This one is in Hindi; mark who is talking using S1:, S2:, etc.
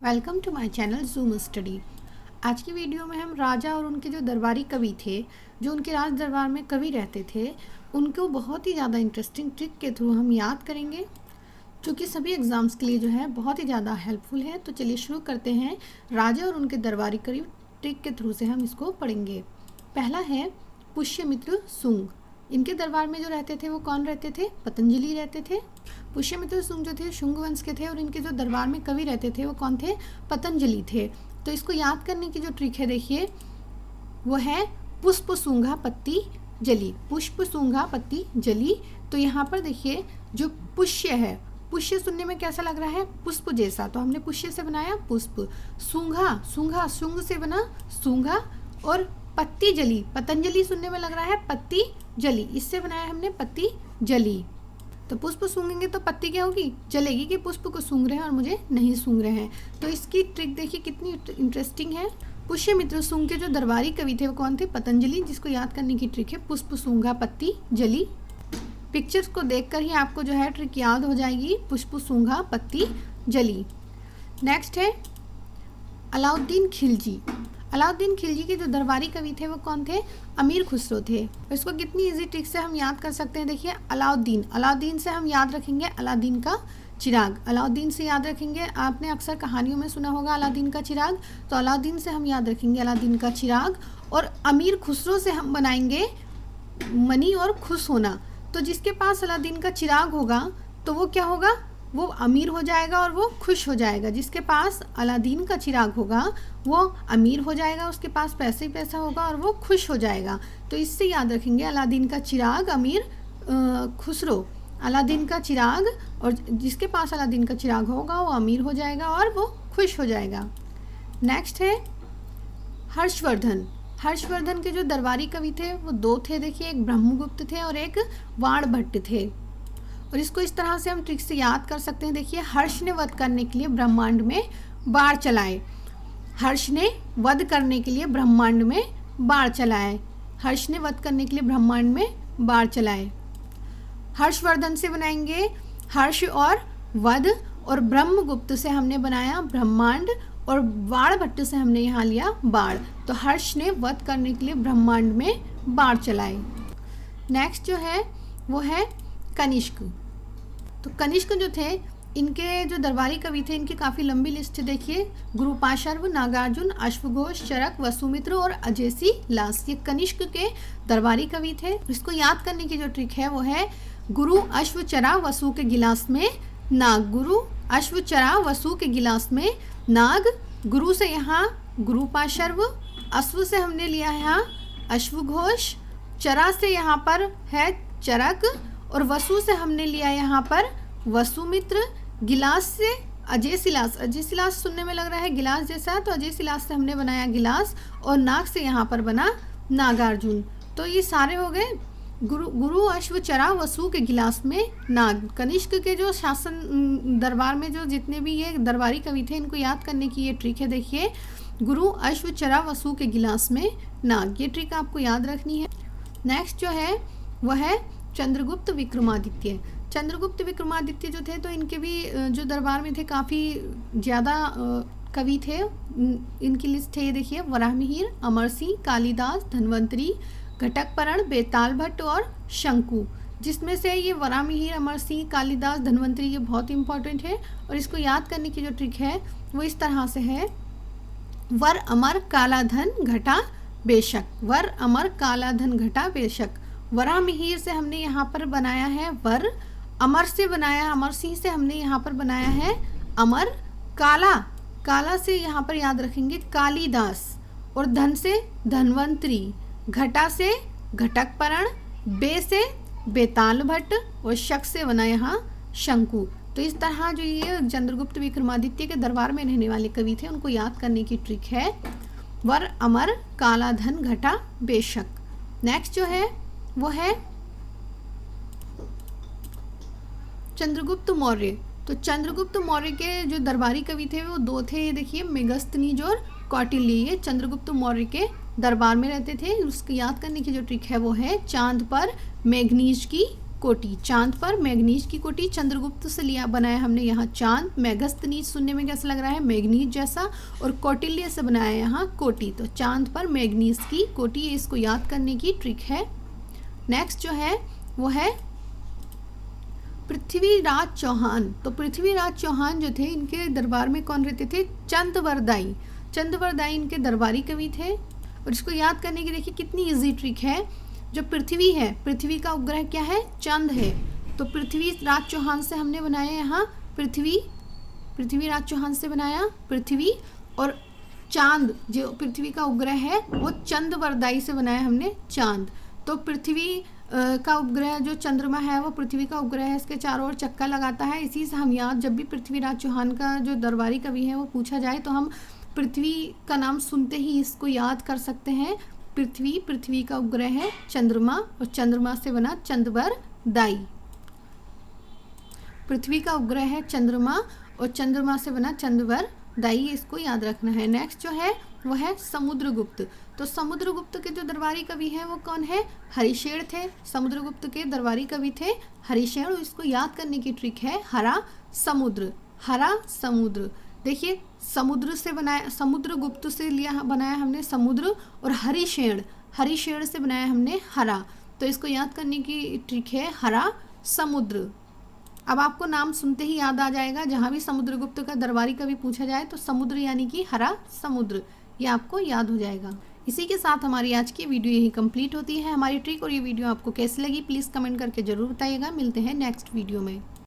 S1: Welcome to my channel zoom study. आज की वीडियो में हम राजा और उनके जो दरबारी कवि थे, जो उनके राज दरबार में कवि रहते थे, उनको बहुत ही ज़्यादा इंटरेस्टिंग ट्रिक के थ्रू हम याद करेंगे, जो कि सभी एग्ज़ाम्स के लिए जो है बहुत ही ज़्यादा हेल्पफुल है। तो चलिए शुरू करते हैं। राजा और उनके दरबारी कवि ट्रिक के थ्रू से हम इसको पढ़ेंगे। पहला है पुष्यमित्र शुंग। इनके दरबार में जो रहते थे वो कौन रहते थे? पतंजलि रहते थे। पुष्यमित्र शुंग जो थे शुंग वंश के थे और इनके जो दरबार में कवि रहते थे वो कौन थे? पतंजलि थे। तो इसको याद करने की जो ट्रिक है देखिए, वो है पुष्प सूंघा पत्ती जली। पुष्प सूंघा पत्ती जली। तो यहाँ पर देखिए जो पुष्य है, पुष्य सुनने में कैसा लग रहा है? पुष्प जैसा। तो हमने पुष्य से बनाया पुष्प। सूंघा, सूंघा शुंग से बना सूंघा। और पत्ती जली, पतंजलि सुनने में लग रहा है पत्ती जली, इससे बनाया हमने पत्ती जली। तो पुष्प सूंघेंगे तो पत्ती क्या होगी? जलेगी, कि पुष्प को सूंघ रहे हैं और मुझे नहीं सूंघ रहे हैं। तो इसकी ट्रिक देखिए कितनी इंटरेस्टिंग है। पुष्यमित्र शुंग के जो दरबारी कवि थे वो कौन थे? पतंजलि। जिसको याद करने की ट्रिक है पुष्प सूंघा पत्ती जली। पिक्चर्स को देखकर ही आपको जो है ट्रिक याद हो जाएगी, पुष्प सूंघा पत्ती जली। नेक्स्ट है अलाउद्दीन खिलजी। अलाउद्दीन खिलजी के जो दरबारी कवि थे वो कौन थे? अमीर खुसरो थे। इसको कितनी इजी ट्रिक से हम याद कर सकते हैं। देखिए अलाउद्दीन, अलाउद्दीन से हम याद रखेंगे अलादीन का चिराग। अलाउद्दीन से याद रखेंगे, आपने अक्सर कहानियों में सुना होगा अलादीन का चिराग। तो अलाउद्दीन से हम याद रखेंगे अलादीन का चिराग। और अमीर खुसरो से हम बनाएंगे मनी और खुश होना। तो जिसके पास अलादीन का चिराग होगा तो वो क्या होगा? वो अमीर हो जाएगा और वो खुश हो जाएगा। जिसके पास अलादीन का चिराग होगा वो अमीर हो जाएगा, उसके पास पैसे ही पैसा होगा और वो खुश हो जाएगा। तो इससे याद रखेंगे अलादीन का चिराग, अमीर खुसरो। अलादीन का चिराग, और जिसके पास अलादीन का चिराग होगा वो अमीर हो जाएगा और वो खुश हो जाएगा। नेक्स्ट है हर्षवर्धन। हर्षवर्धन के जो दरबारी कवि थे वो दो थे। देखिए एक ब्रह्मगुप्त थे और एक वाणभट्ट थे। और इसको इस तरह से हम ट्रिक से याद कर सकते हैं। देखिए हर्ष ने वध करने के लिए ब्रह्मांड में बाण चलाए। हर्ष ने वध करने के लिए ब्रह्मांड में बाण चलाए। हर्ष ने वध करने के लिए ब्रह्मांड में बाण चलाए। हर्षवर्धन से बनाएंगे हर्ष और वध, और ब्रह्मगुप्त से हमने बनाया ब्रह्मांड, और वाणभट्ट से हमने यहाँ लिया बाण। तो हर्ष ने वध करने के लिए ब्रह्मांड में बाण चलाए। नेक्स्ट जो है वो है कनिष्क। तो कनिष्क जो थे, इनके जो दरबारी कवि थे, इनकी काफ़ी लंबी लिस्ट है। देखिए गुरुपाशर्व, नागार्जुन, अश्वघोष, चरक, वसुमित्र और अजेसी लास, ये कनिष्क के दरबारी कवि थे। इसको याद करने की जो ट्रिक है वो है गुरु अश्व चरा वसु के गिलास में नाग। गुरु अश्व चरा वसु के गिलास में नाग। गुरु से यहाँ गुरुपाशर्व, अश्व से हमने लिया यहाँ अश्वघोष, चरा से यहाँ पर है चरक, और वसु से हमने लिया यहाँ पर वसुमित्र, गिलास से अजेसिलास। अजेसिलास सुनने में लग रहा है गिलास जैसा, तो अजेसिलास से हमने बनाया गिलास, और नाग से यहाँ पर बना नागार्जुन। तो ये सारे हो गए गुरु अश्व चरा वसु के गिलास में नाग। कनिष्क के जो शासन दरबार में जो जितने भी ये दरबारी कवि थे, इनको याद करने की ये ट्रिक है। देखिए गुरु अश्व चरा वसु के गिलास में नाग, ये ट्रिक आपको याद रखनी है। नेक्स्ट जो है वह है चंद्रगुप्त विक्रमादित्य। चंद्रगुप्त विक्रमादित्य जो थे, तो इनके भी जो दरबार में थे काफ़ी ज़्यादा कवि थे। इनकी लिस्ट है ये देखिए, वराहमिहिर, अमर सिंह, कालिदास, धन्वंतरी, घटकपर्ण, बेताल भट्ट और शंकु। जिसमें से ये वराहमिहिर, अमर सिंह, कालिदास, धन्वंतरी ये बहुत इंपॉर्टेंट है। और इसको याद करने की जो ट्रिक है वो इस तरह से है, वर अमर काला धन घटा बेशक। वर अमर काला धन घटा बेशक। वराहमिहिर से हमने यहाँ पर बनाया है वर, अमर से बनाया, अमर सिंह से हमने यहाँ पर बनाया है अमर, काला, काला से यहाँ पर याद रखेंगे कालिदास, और धन से धन्वंतरी, घटा से घटकपर्ण, बे से बेताल भट्ट, और शक से बना यहाँ शंकु। तो इस तरह जो ये चंद्रगुप्त विक्रमादित्य के दरबार में रहने वाले कवि थे, उनको याद करने की ट्रिक है वर अमर काला धन घटा बेशक। नेक्स्ट जो है वो है चंद्रगुप्त मौर्य। तो चंद्रगुप्त मौर्य के जो दरबारी कवि थे वो दो थे। ये देखिए मेगस्थनीज और कौटिल्य, ये चंद्रगुप्त मौर्य के दरबार में रहते थे। उसको याद करने की जो ट्रिक है वो है चांद पर मेघनीज की कोटि, चांद पर मैग्नीज की कोटि। चंद्रगुप्त से लिया बनाया हमने यहाँ चांद। मेगस्थनीज सुनने में कैसा लग रहा है, मैग्नीज जैसा। और कौटिल्य से बनाया यहाँ कोटि, तो चांद पर मैग्नीज की कोटि, ये इसको याद करने की ट्रिक है। नेक्स्ट जो है वो है पृथ्वीराज चौहान। तो पृथ्वीराज चौहान जो थे, इनके दरबार में कौन रहते थे, चंदवरदाई। चंदवरदाई इनके दरबारी कवि थे। और इसको याद करने की देखिए कितनी इजी ट्रिक है। जो पृथ्वी है, पृथ्वी का उपग्रह क्या है, चंद है। तो पृथ्वीराज चौहान से हमने बनाया यहाँ पृथ्वी, पृथ्वीराज चौहान से बनाया पृथ्वी। और चांद जो पृथ्वी का उपग्रह है वो चंदवरदाई से बनाया हमने चांद। तो पृथ्वी का उपग्रह जो चंद्रमा है वो पृथ्वी का उपग्रह है, इसके चारों ओर चक्का लगाता है। इसी से हम याद, जब भी पृथ्वीराज चौहान का जो दरबारी कवि है वो पूछा जाए तो हम पृथ्वी का नाम सुनते ही इसको याद कर सकते हैं। पृथ्वी, पृथ्वी का उपग्रह है चंद्रमा, और चंद्रमा से बना चंदवरदाई। पृथ्वी का उपग्रह है चंद्रमा और चंद्रमा से बना चंदवरदाई, इसको याद रखना है। नेक्स्ट जो है वो है समुद्रगुप्त। तो समुद्रगुप्त के जो दरबारी कवि हैं वो कौन है, हरिशेन थे। समुद्रगुप्त के दरबारी कवि थे हरिशेन। इसको याद करने की ट्रिक है हरा समुद्र, हरा समुद्र। देखिए समुद्र से बनाया, समुद्रगुप्त से लिया बनाया हमने समुद्र, और हरिशेन, हरिशेन से बनाया हमने हरा। तो इसको याद करने की ट्रिक है हरा समुद्र। अब आपको नाम सुनते ही याद आ जाएगा, जहाँ भी समुद्रगुप्त का दरबारी कवि पूछा जाए तो समुद्र यानी कि हरा समुद्र, ये आपको याद हो जाएगा। इसी के साथ हमारी आज की वीडियो यही कंप्लीट होती है। हमारी ट्रिक और ये वीडियो आपको कैसी लगी प्लीज़ कमेंट करके ज़रूर बताइएगा। मिलते हैं नेक्स्ट वीडियो में।